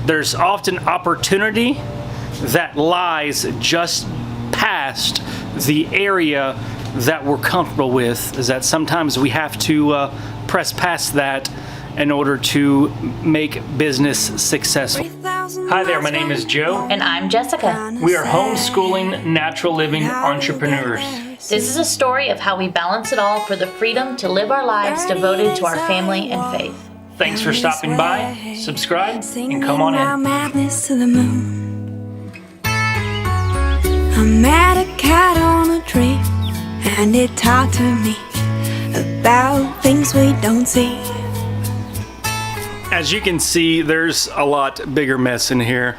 there's often opportunity that lies just past the area that we're comfortable with, is that sometimes we have to press past that in order to make business successful. Hi there, my name is Joe. And I'm Jessica. We are homeschooling, natural living entrepreneurs. This is a story of how we balance it all for the freedom to live our lives devoted to our family and faith. Thanks for stopping by, subscribe, and come on in. I met a cat on a tree, and it talked to me about things we don't see. As you can see, there's a lot bigger mess in here.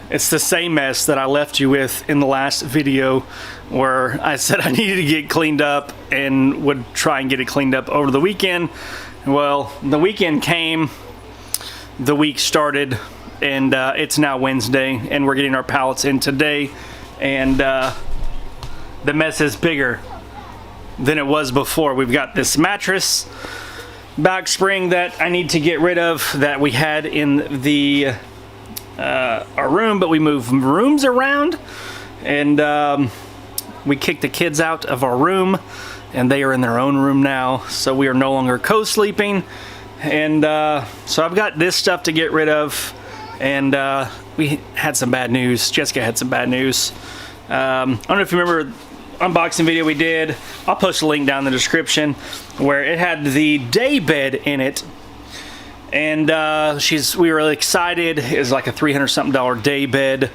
It's the same mess that I left you with in the last video, where I said I needed to get cleaned up and would try and get it cleaned up over the weekend. Well, the weekend came, the week started, and it's now Wednesday, and we're getting our pallets in today, and the mess is bigger than it was before. We've got this mattress back spring that I need to get rid of that we had in the our room, but we moved rooms around, and we kicked the kids out of our room, and they are in their own room now, so we are no longer co-sleeping. And so I've got this stuff to get rid of, and we had some bad news. Jessica had some bad news. I don't know if you remember unboxing video we did. I'll post a link down in the description where it had the day bed in it, and we were really excited. It was like a $300 something day bed,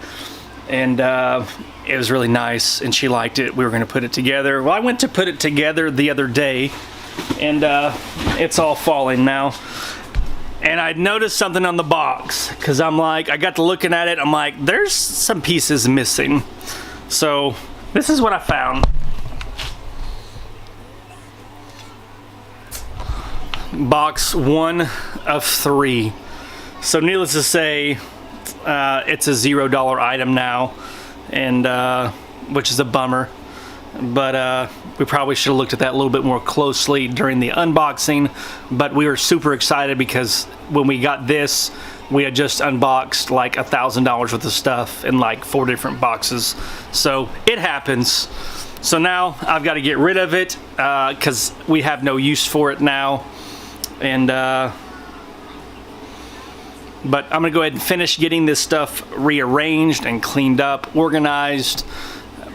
and it was really nice, and she liked it. We were going to put it together. Well, I went to put it together the other day, and it's all falling now. And I noticed something on the box, because I'm like, I got to looking at it, I'm like, there's some pieces missing. So this is what I found. Box 1 of 3. So needless to say, it's a $0 item now, and which is a bummer. But we probably should have looked at that a little bit more closely during the unboxing. But we were super excited because when we got this, we had just unboxed like $1,000 worth of stuff in like 4 different boxes. So it happens. So now I've got to get rid of it because we have no use for it now. And but I'm gonna go ahead and finish getting this stuff rearranged and cleaned up, organized,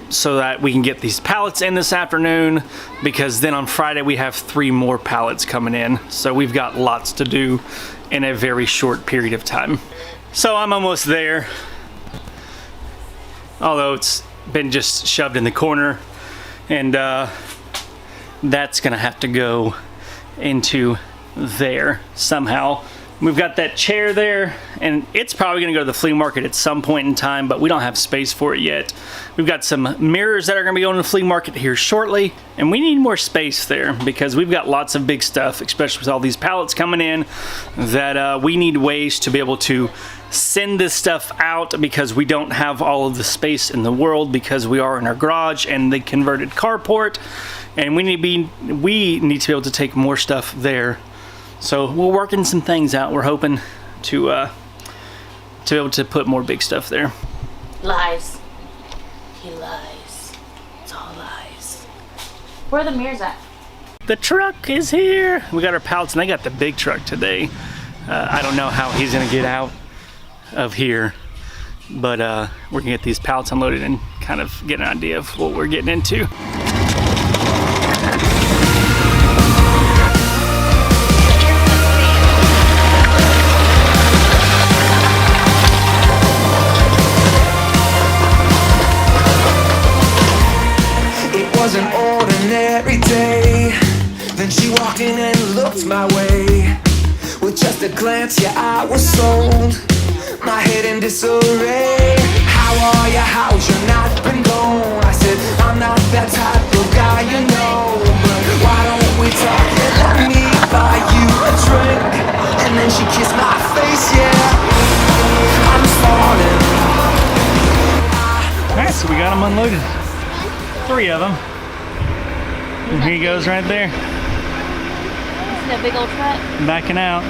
so that we can get these pallets in this afternoon, because then on Friday we have 3 more pallets coming in. So we've got lots to do in a very short period of time. So I'm almost there, although it's been just shoved in the corner, and that's gonna have to go into there somehow. We've got that chair there, and it's probably gonna go to the flea market at some point in time, but we don't have space for it yet. We've got some mirrors that are gonna be going to the flea market here shortly, and we need more space there because we've got lots of big stuff, especially with all these pallets coming in, that we need ways to be able to send this stuff out, because we don't have all of the space in the world, because we are in our garage and the converted carport, and we need to be able to take more stuff there. So we're working some things out. We're hoping to be able to put more big stuff there. Lies. He lies. It's all lies. Where are the mirrors at? The truck is here. We got our pallets, and they got the big truck today. I don't know how he's gonna get out of here, but we're gonna get these pallets unloaded and kind of get an idea of what we're getting into. Was an ordinary day. Then she walked in and looked my way. With just a glance, yeah, I was sold. My head in disarray. How are you? How's your night been going? I said, I'm not that type of guy, you know. But why don't we talk and let me buy you a drink? And then she kissed my face, yeah. I'm falling. Alright, so we got them unloaded. 3 of them. And here he goes right there. Isn't that big old truck? Backing out.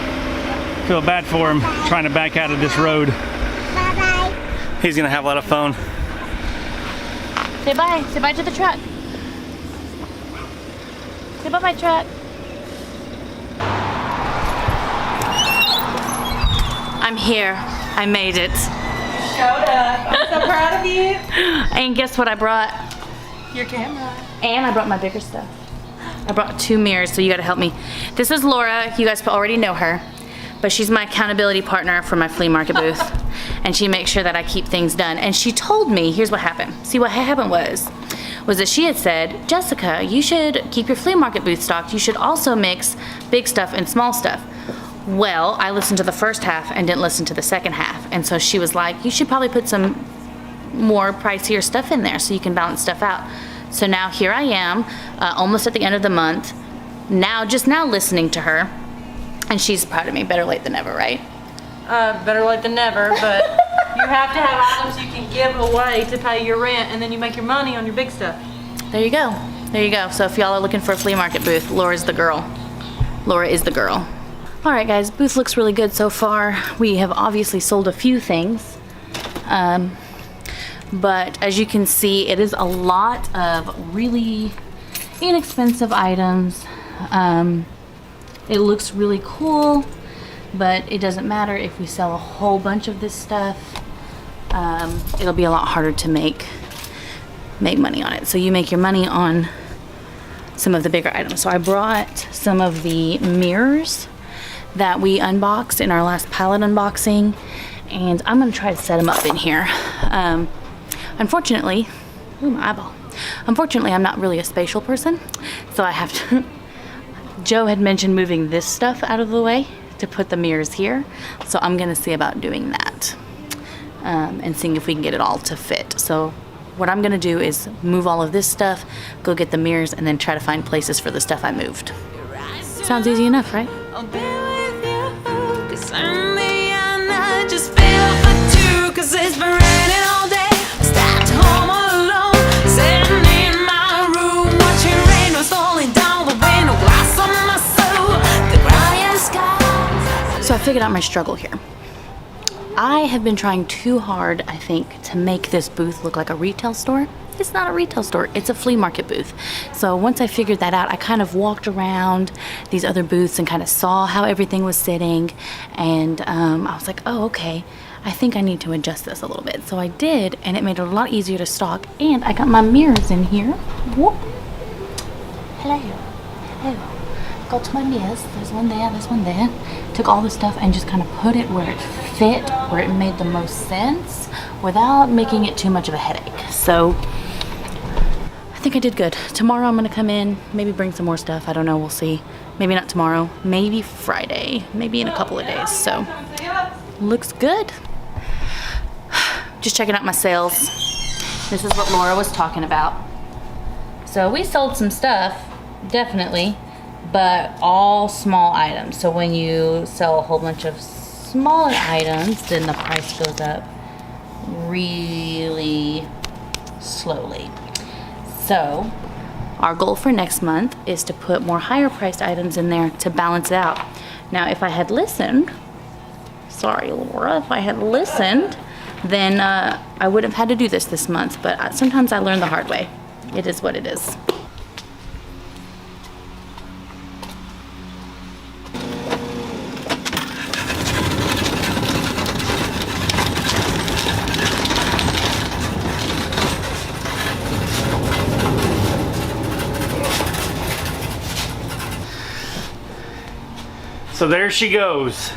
Feel bad for him trying to back out of this road. Bye-bye. He's gonna have a lot of fun. Say bye. Say bye to the truck. Say bye-bye, truck. I'm here. I made it. Showed up. I'm so proud of you. And guess what I brought? Your camera. And I brought my bigger stuff. I brought 2 mirrors, so you gotta help me. This is Laura. You guys already know her, but she's my accountability partner for my flea market booth. And she makes sure that I keep things done. And she told me, here's what happened. See, what happened was that she had said, Jessica, you should keep your flea market booth stocked. You should also mix big stuff and small stuff. Well, I listened to the first half and didn't listen to the second half. And so she was like, you should probably put some more pricier stuff in there so you can balance stuff out. So now here I am, almost at the end of the month, just now listening to her, and she's proud of me. Better late than never, right? Better late than never, but you have to have items you can give away to pay your rent, and then you make your money on your big stuff. There you go. There you go. So if y'all are looking for a flea market booth, Laura's the girl. Laura is the girl. All right, guys, booth looks really good so far. We have obviously sold a few things. But as you can see, it is a lot of really inexpensive items. It looks really cool, but it doesn't matter if we sell a whole bunch of this stuff. It'll be a lot harder to make money on it. So you make your money on some of the bigger items. So I brought some of the mirrors that we unboxed in our last pallet unboxing, and I'm gonna try to set them up in here. Unfortunately, ooh, my eyeball. Unfortunately, I'm not really a spatial person, so I have to, Joe had mentioned moving this stuff out of the way to put the mirrors here, so I'm gonna see about doing that and seeing if we can get it all to fit. So what I'm gonna do is move all of this stuff, go get the mirrors, and then try to find places for the stuff I moved. Sounds easy enough, right? I'll be with you, 'cause I'm the one I just feel for 2, 'cause it's been raining all day. Stopped home alone, sitting in my room, watching rain was falling down the window glass on my soul. The crying sky. So I figured out my struggle here. I have been trying too hard, I think, to make this booth look like a retail store. It's not a retail store, it's a flea market booth. So once I figured that out, I kind of walked around these other booths and kind of saw how everything was sitting. And I was like, oh, okay, I think I need to adjust this a little bit. So I did, and it made it a lot easier to stock. And I got my mirrors in here. Whoop. Hello, hello. Got to my mirrors, there's one there. Took all the stuff and just kind of put it where it fit, where it made the most sense, without making it too much of a headache. So I think I did good. Tomorrow I'm gonna come in, maybe bring some more stuff. I don't know, we'll see. Maybe not tomorrow, maybe Friday, maybe in a couple of days. So looks good. Just checking out my sales. This is what Laura was talking about. So we sold some stuff, definitely, but all small items. So when you sell a whole bunch of smaller items, then the price goes up really slowly. So our goal for next month is to put more higher priced items in there to balance it out. Now, if I had listened, sorry Laura, if I had listened, then I would have had to do this month, but sometimes I learn the hard way. It is what it is. So there she goes.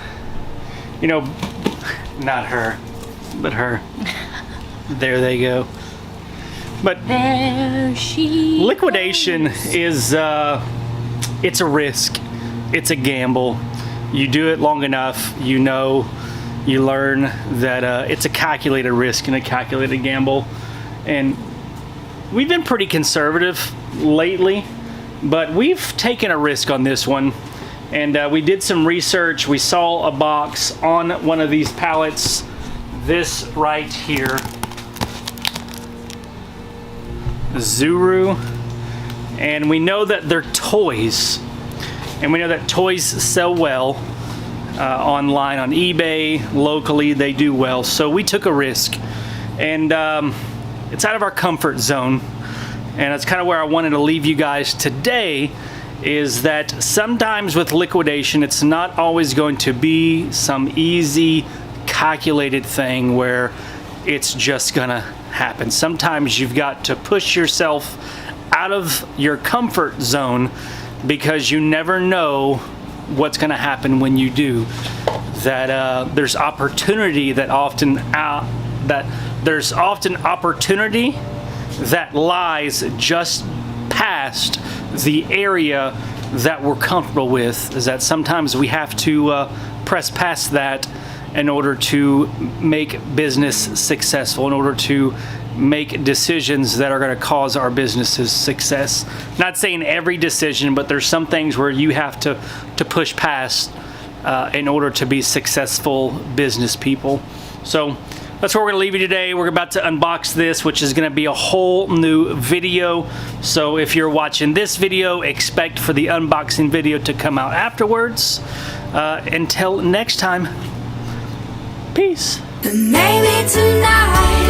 You know, not her, but her. There they go. But There she liquidation is, it's a risk. It's a gamble. You do it long enough, you know, you learn that it's a calculated risk and a calculated gamble. And we've been pretty conservative lately, but we've taken a risk on this one. And we did some research. We saw a box on one of these pallets, this right here, Zuru, and we know that they're toys, and we know that toys sell well. online on eBay, locally, they do well. So we took a risk, and it's out of our comfort zone. And that's kind of where I wanted to leave you guys today, is that sometimes with liquidation, it's not always going to be some easy, calculated thing where it's just gonna happen. Sometimes you've got to push yourself out of your comfort zone, because you never know what's gonna happen when you do. That there's opportunity there's often opportunity that lies just past the area that we're comfortable with. Is that sometimes we have to press past that in order to make business successful, in order to make decisions that are going to cause our business's success. Not saying every decision, but there's some things where you have to push past in order to be successful business people. So that's where we're going to leave you today. We're about to unbox this, which is going to be a whole new video. So if you're watching this video, expect for the unboxing video to come out afterwards. Until next time, peace. Maybe tonight